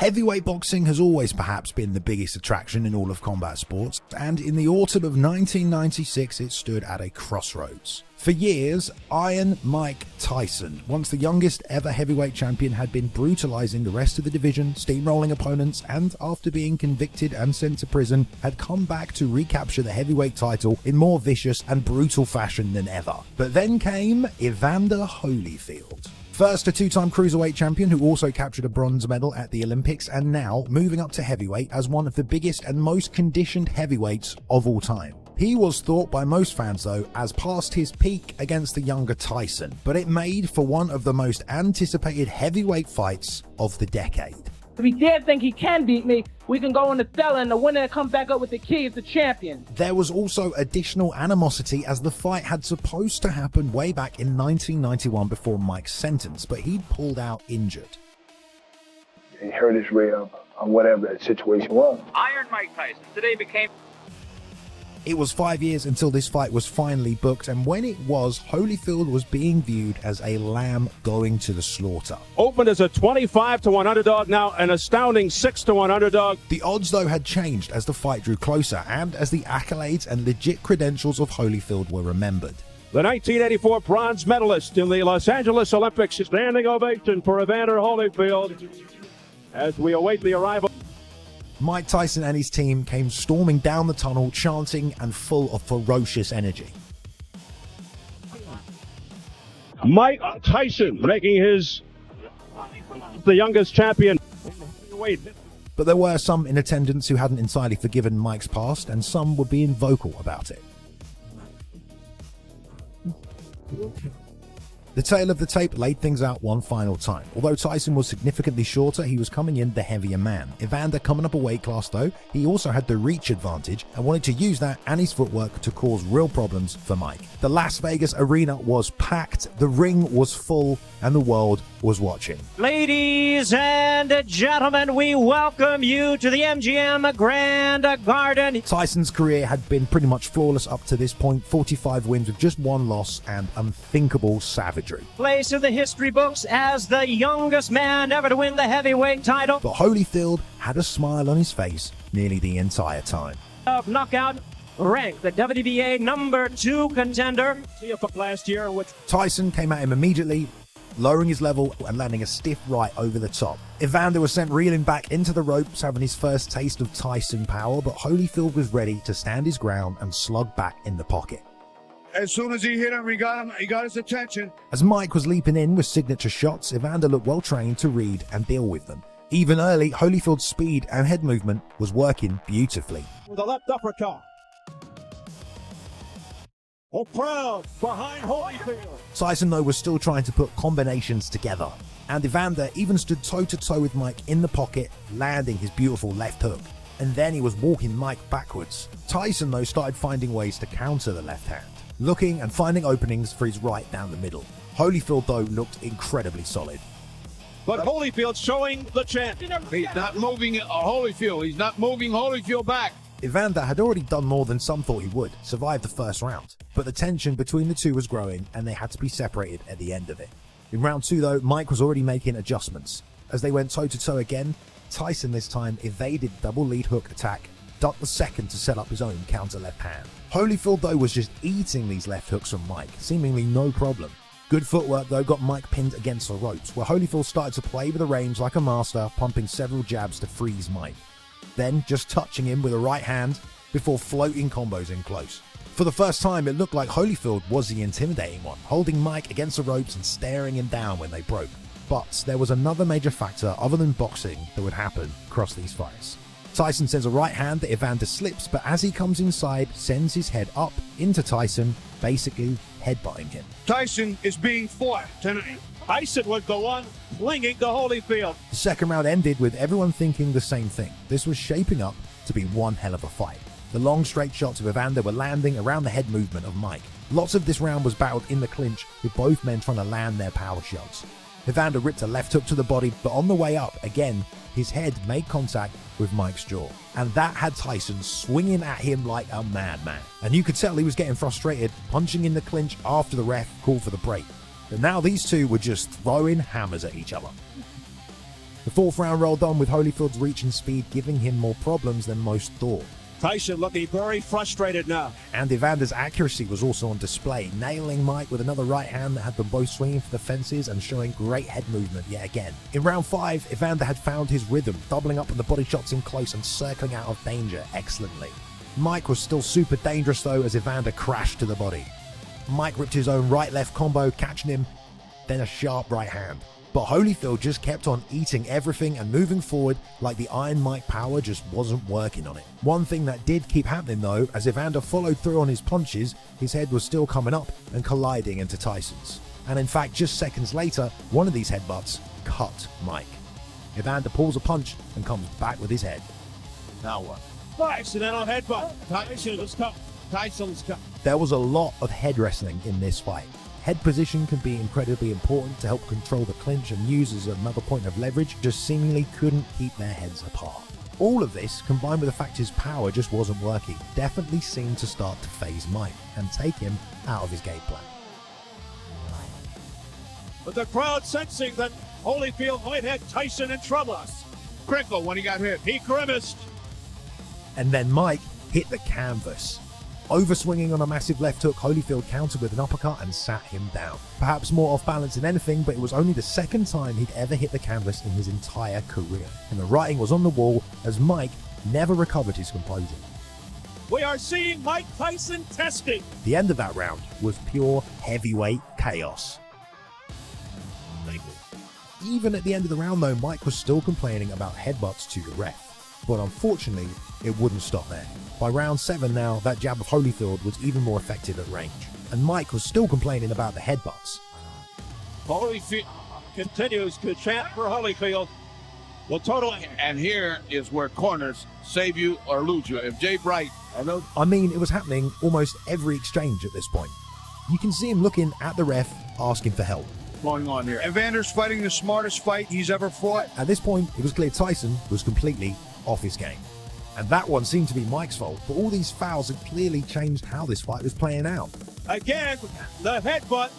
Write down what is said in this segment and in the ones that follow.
Heavyweight boxing has always perhaps been the biggest attraction in all of combat sports, and in the autumn of 1996 it stood at a crossroads. For years, Iron Mike Tyson, once the youngest ever heavyweight champion, had been brutalizing the rest of the division, steamrolling opponents, and after being convicted and sent to prison, had come back to recapture the heavyweight title in more vicious and brutal fashion than ever. But then came Evander Holyfield. First a two-time cruiserweight champion who also captured a bronze medal at the Olympics, and now moving up to heavyweight as one of the biggest and most conditioned heavyweights of all time. He was thought by most fans though as past his peak against the younger Tyson, but it made for one of the most anticipated heavyweight fights of the decade. If he did think he can beat me, we can go on the fella and the winner that comes back up with the key is the champion. There was also additional animosity as the fight had supposed to happen way back in 1991 before Mike's sentence, but he'd pulled out injured. He hurt his rib or whatever that situation was. Iron Mike Tyson today became... It was 5 years until this fight was finally booked, and when it was, Holyfield was being viewed as a lamb going to the slaughter. Opened as a 25-1 underdog, now an astounding 6-1 underdog. The odds though had changed as the fight drew closer and as the accolades and legit credentials of Holyfield were remembered. The 1984 bronze medalist in the Los Angeles Olympics, standing ovation for Evander Holyfield as we await the arrival. Mike Tyson and his team came storming down the tunnel, chanting and full of ferocious energy. Mike Tyson making the youngest champion. But there were some in attendance who hadn't entirely forgiven Mike's past, and some were being vocal about it. The tale of the tape laid things out one final time. Although Tyson was significantly shorter, he was coming in the heavier man. Evander coming up a weight class though, he also had the reach advantage and wanted to use that and his footwork to cause real problems for Mike. The Las Vegas arena was packed, the ring was full, and the world was watching. Ladies and gentlemen, we welcome you to the MGM Grand Garden. Tyson's career had been pretty much flawless up to this point, 45 wins with just one loss and unthinkable savagery. Place in the history books as the youngest man ever to win the heavyweight title. But Holyfield had a smile on his face nearly the entire time. Of knockout, ranked the WBA #2 contender. Last year, which Tyson came at him immediately, lowering his level and landing a stiff right over the top. Evander was sent reeling back into the ropes, having his first taste of Tyson power, but Holyfield was ready to stand his ground and slug back in the pocket. As soon as he hit him, he got his attention. As Mike was leaping in with signature shots, Evander looked well trained to read and deal with them. Even early, Holyfield's speed and head movement was working beautifully. with a left uppercut. Oh, proud behind Holyfield. Tyson, though, was still trying to put combinations together, and Evander even stood toe-to-toe with Mike in the pocket, landing his beautiful left hook. And then he was walking Mike backwards. Tyson, though, started finding ways to counter the left hand, looking and finding openings for his right down the middle. Holyfield, though, looked incredibly solid. But Holyfield showing the champ. He's not moving Holyfield. He's not moving Holyfield back. Evander had already done more than some thought he would, survive the first round. But the tension between the two was growing, and they had to be separated at the end of it. In round two, though, Mike was already making adjustments. As they went toe-to-toe again, Tyson this time evaded double lead hook attack, ducked the second to set up his own counter left hand. Holyfield, though, was just eating these left hooks from Mike, seemingly no problem. Good footwork, though, got Mike pinned against the ropes, where Holyfield started to play with the range like a master, pumping several jabs to freeze Mike. Then just touching him with a right hand before floating combos in close. For the first time, it looked like Holyfield was the intimidating one, holding Mike against the ropes and staring him down when they broke. But there was another major factor other than boxing that would happen across these fights. Tyson sends a right hand that Evander slips, but as he comes inside, sends his head up into Tyson, basically headbutting him. Tyson is being fought tonight. Tyson would go on flinging to Holyfield. The second round ended with everyone thinking the same thing. This was shaping up to be one hell of a fight. The long straight shots of Evander were landing around the head movement of Mike. Lots of this round was battled in the clinch, with both men trying to land their power shots. Evander ripped a left hook to the body, but on the way up, again, his head made contact with Mike's jaw. And that had Tyson swinging at him like a madman. And you could tell he was getting frustrated, punching in the clinch after the ref called for the break. But now these two were just throwing hammers at each other. The fourth round rolled on with Holyfield's reach and speed giving him more problems than most thought. Tyson looking very frustrated now. And Evander's accuracy was also on display, nailing Mike with another right hand that had them both swinging for the fences and showing great head movement yet again. In round 5, Evander had found his rhythm, doubling up on the body shots in close and circling out of danger excellently. Mike was still super dangerous though as Evander crashed to the body. Mike ripped his own right-left combo, catching him, then a sharp right hand. But Holyfield just kept on eating everything and moving forward like the Iron Mike power just wasn't working on it. One thing that did keep happening though, as Evander followed through on his punches, his head was still coming up and colliding into Tyson's. And in fact, just seconds later, one of these headbutts cut Mike. Evander pulls a punch and comes back with his head. Now what? Accidental headbutt. Tyson's cut. There was a lot of head wrestling in this fight. Head position can be incredibly important to help control the clinch and use as another point of leverage, just seemingly couldn't keep their heads apart. All of this, combined with the fact his power just wasn't working, definitely seemed to start to phase Mike and take him out of his game plan. With the crowd sensing that Holyfield might have Tyson in trouble. Crinkle when he got hit. He grimaced. And then Mike hit the canvas. Overswinging on a massive left hook, Holyfield countered with an uppercut and sat him down. Perhaps more off balance than anything, but it was only the second time he'd ever hit the canvas in his entire career. And the writing was on the wall as Mike never recovered his composure. We are seeing Mike Tyson testing. The end of that round was pure heavyweight chaos. Even at the end of the round though, Mike was still complaining about headbutts to the ref. But unfortunately, it wouldn't stop there. By round 7 now, that jab of Holyfield was even more effective at range. And Mike was still complaining about the headbutts. Holyfield continues to chant for Holyfield. Well, total. And here is where corners save you or lose you. If Jay Bright, I mean, it was happening almost every exchange at this point. You can see him looking at the ref, asking for help. going on here. Evander's fighting the smartest fight he's ever fought. At this point, it was clear Tyson was completely off his game. And that one seemed to be Mike's fault, but all these fouls had clearly changed how this fight was playing out. Again, the headbutt.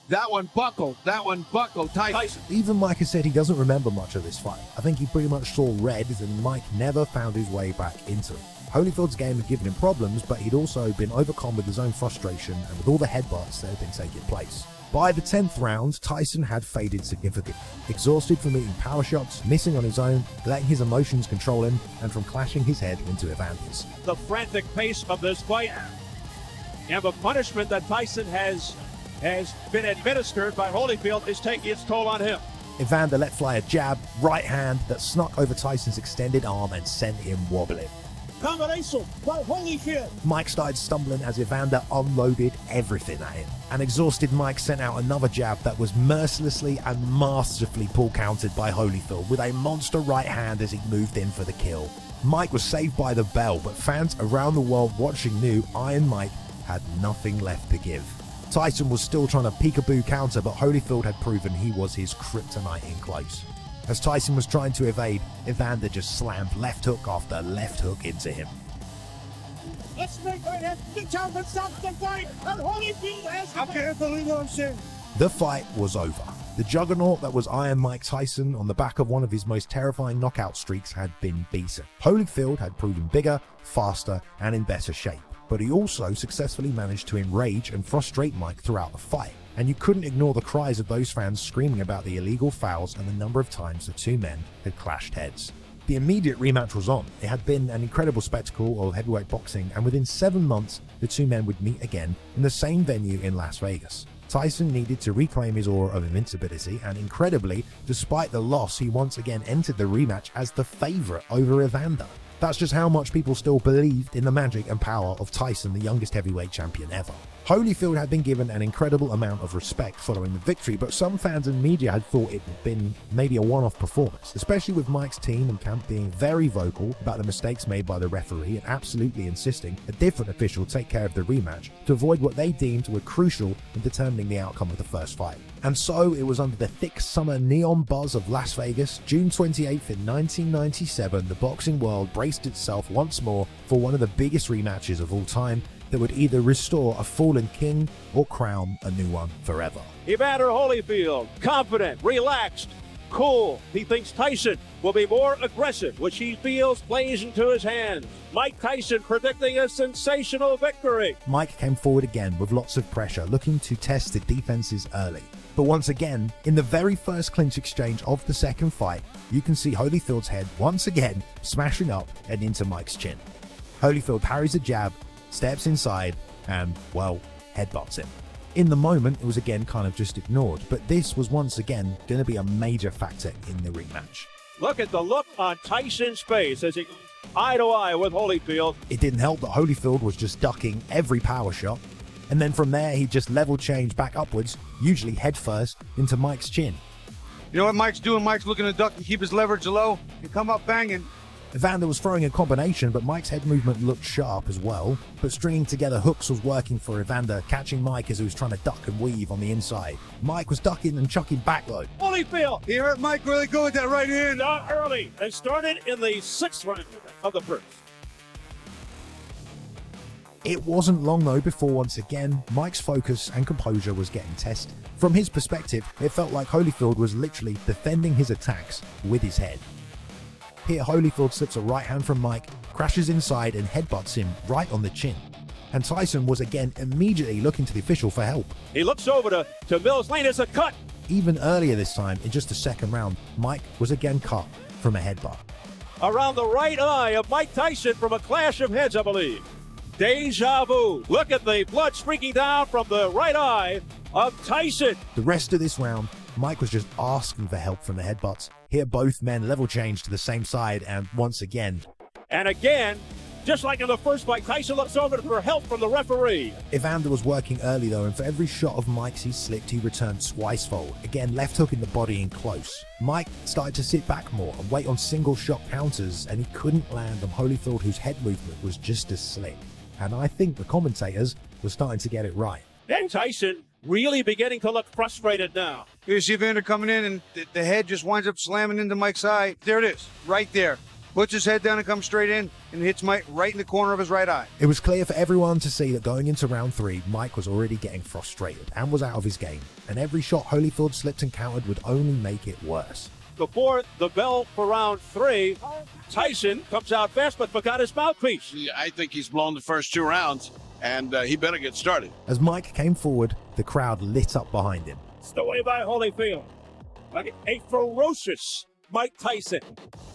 That one buckled. Tyson. Even Mike has said he doesn't remember much of this fight. I think he pretty much saw red, and Mike never found his way back into it. Holyfield's game had given him problems, but he'd also been overcome with his own frustration and with all the headbutts that had been taking place. By the 10th round, Tyson had faded significantly. Exhausted from eating power shots, missing on his own, letting his emotions control him, and from clashing his head into Evander's. The frantic pace of this fight and the punishment that Tyson has been administered by Holyfield is taking its toll on him. Evander let fly a jab, right hand, that snuck over Tyson's extended arm and sent him wobbling. Combination by Holyfield. Mike started stumbling as Evander unloaded everything at him. An exhausted Mike sent out another jab that was mercilessly and masterfully pull countered by Holyfield with a monster right hand as he moved in for the kill. Mike was saved by the bell, but fans around the world watching knew Iron Mike had nothing left to give. Tyson was still trying to peekaboo counter, but Holyfield had proven he was his kryptonite in close. As Tyson was trying to evade, Evander just slammed left hook after left hook into him. Let's make it the time to stop the fight, and Holyfield has. I can't believe what I'm saying. The fight was over. The juggernaut that was Iron Mike Tyson, on the back of one of his most terrifying knockout streaks, had been beaten. Holyfield had proven bigger, faster, and in better shape, but he also successfully managed to enrage and frustrate Mike throughout the fight. And you couldn't ignore the cries of those fans screaming about the illegal fouls and the number of times the two men had clashed heads. The immediate rematch was on. It had been an incredible spectacle of heavyweight boxing, and within 7 months, the two men would meet again in the same venue in Las Vegas. Tyson needed to reclaim his aura of invincibility, and incredibly, despite the loss, he once again entered the rematch as the favorite over Evander. That's just how much people still believed in the magic and power of Tyson, the youngest heavyweight champion ever. Holyfield had been given an incredible amount of respect following the victory, but some fans and media had thought it had been maybe a one-off performance, especially with Mike's team and camp being very vocal about the mistakes made by the referee and absolutely insisting a different official take care of the rematch to avoid what they deemed were crucial in determining the outcome of the first fight. And so it was under the thick summer neon buzz of Las Vegas, June 28th in 1997, the boxing world braced itself once more for one of the biggest rematches of all time that would either restore a fallen king or crown a new one forever. Evander Holyfield, confident, relaxed, cool. He thinks Tyson will be more aggressive, which he feels plays into his hands. Mike Tyson predicting a sensational victory. Mike came forward again with lots of pressure, looking to test the defenses early. But once again, in the very first clinch exchange of the second fight, you can see Holyfield's head once again smashing up and into Mike's chin. Holyfield parries a jab, steps inside, and, well, headbutts him. In the moment, it was again kind of just ignored, but this was once again going to be a major factor in the rematch. Look at the look on Tyson's face as he goes eye to eye with Holyfield. It didn't help that Holyfield was just ducking every power shot, and then from there he just level changed back upwards, usually head first, into Mike's chin. You know what Mike's doing? Mike's looking to duck and keep his leverage low and come up banging. Evander was throwing a combination, but Mike's head movement looked sharp as well. But stringing together hooks was working for Evander, catching Mike as he was trying to duck and weave on the inside. Mike was ducking and chucking back though. Holyfield! He hurt Mike really good with that right hand. Not early and started in the 6th round of the first. It wasn't long though before once again, Mike's focus and composure was getting tested. From his perspective, it felt like Holyfield was literally defending his attacks with his head. Here, Holyfield slips a right hand from Mike, crashes inside and headbutts him right on the chin. And Tyson was again immediately looking to the official for help. He looks over to Mills Lane as a cut. Even earlier this time, in just the second round, Mike was again cut from a headbutt. Around the right eye of Mike Tyson from a clash of heads, I believe. Deja vu. Look at the blood streaking down from the right eye of Tyson. The rest of this round, Mike was just asking for help from the headbutts. Here both men level change to the same side, and once again, just like in the first fight, Tyson looks over for help from the referee. Evander was working early though, and for every shot of Mike's he slipped, he returned twice-fold. Again, left hook in the body in close. Mike started to sit back more and wait on single shot counters, and he couldn't land on Holyfield, whose head movement was just as slick. And I think the commentators were starting to get it right. Then Tyson really beginning to look frustrated now. You see Evander coming in, and the head just winds up slamming into Mike's eye. There it is, right there. Puts his head down and comes straight in, and hits Mike right in the corner of his right eye. It was clear for everyone to see that going into round 3, Mike was already getting frustrated and was out of his game. And every shot Holyfield slipped and countered would only make it worse. Before the bell for round 3, Tyson comes out fast but forgot his mouthpiece. I think he's blown the first 2 rounds, and he better get started. As Mike came forward, the crowd lit up behind him. Stowed by Holyfield. Like a ferocious Mike Tyson,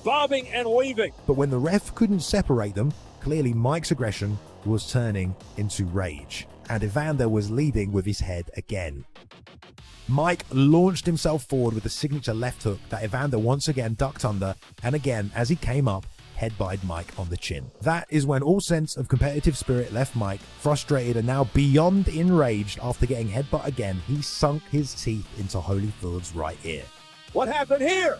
bobbing and weaving. But when the ref couldn't separate them, clearly Mike's aggression was turning into rage, and Evander was leading with his head again. Mike launched himself forward with the signature left hook that Evander once again ducked under, and again, as he came up, headbutted Mike on the chin. That is when all sense of competitive spirit left Mike. Frustrated and now beyond enraged after getting headbutt again, he sunk his teeth into Holyfield's right ear. What happened here?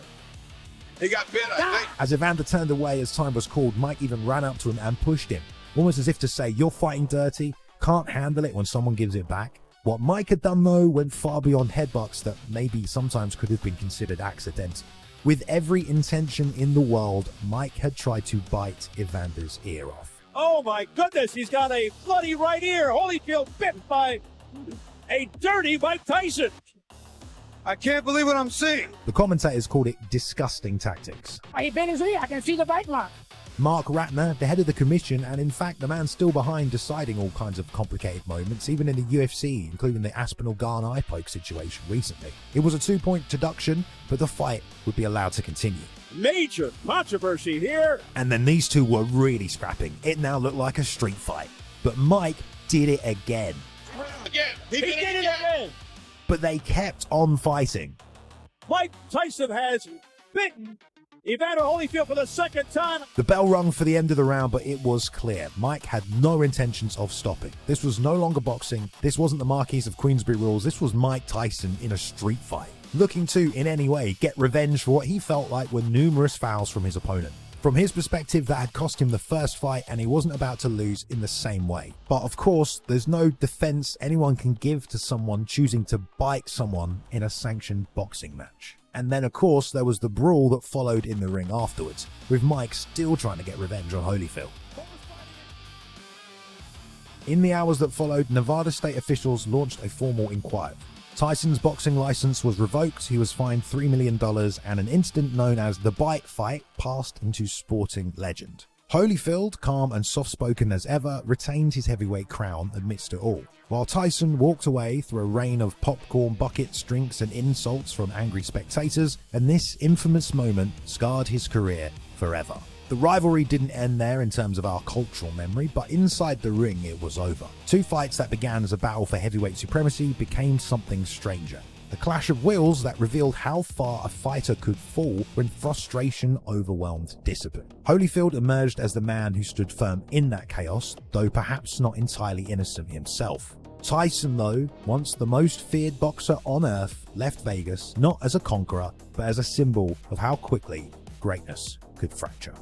He got bit, I think. As Evander turned away as time was called, Mike even ran up to him and pushed him, almost as if to say, "You're fighting dirty, can't handle it when someone gives it back." What Mike had done though went far beyond headbutts that maybe sometimes could have been considered accidental. With every intention in the world, Mike had tried to bite Evander's ear off. Oh my goodness, he's got a bloody right ear. Holyfield bit by a dirty Mike Tyson. I can't believe what I'm seeing. The commentators called it disgusting tactics. He bit his ear. I can see the bite mark. Mark Ratner, the head of the commission, and in fact the man still behind deciding all kinds of complicated moments, even in the UFC, including the Aspinall Garn eye poke situation recently. It was a 2-point deduction, but the fight would be allowed to continue. Major controversy here. And then these two were really scrapping. It now looked like a street fight. But Mike did it again. Again. He did it again. But they kept on fighting. Mike Tyson has bitten Evander Holyfield for the second time. The bell rung for the end of the round, but it was clear Mike had no intentions of stopping. This was no longer boxing. This wasn't the Marquis of Queensberry rules. This was Mike Tyson in a street fight, looking to, in any way, get revenge for what he felt like were numerous fouls from his opponent. From his perspective, that had cost him the first fight, and he wasn't about to lose in the same way. But of course, there's no defense anyone can give to someone choosing to bite someone in a sanctioned boxing match. And then, of course, there was the brawl that followed in the ring afterwards, with Mike still trying to get revenge on Holyfield. In the hours that followed, Nevada state officials launched a formal inquiry. Tyson's boxing license was revoked, he was fined $3 million, and an incident known as the Bite Fight passed into sporting legend. Holyfield, calm and soft-spoken as ever, retained his heavyweight crown amidst it all, while Tyson walked away through a rain of popcorn buckets, drinks and insults from angry spectators, and this infamous moment scarred his career forever. The rivalry didn't end there in terms of our cultural memory, but inside the ring it was over. Two fights that began as a battle for heavyweight supremacy became something stranger. The clash of wills that revealed how far a fighter could fall when frustration overwhelmed discipline. Holyfield emerged as the man who stood firm in that chaos, though perhaps not entirely innocent himself. Tyson, though, once the most feared boxer on earth, left Vegas not as a conqueror, but as a symbol of how quickly greatness could fracture.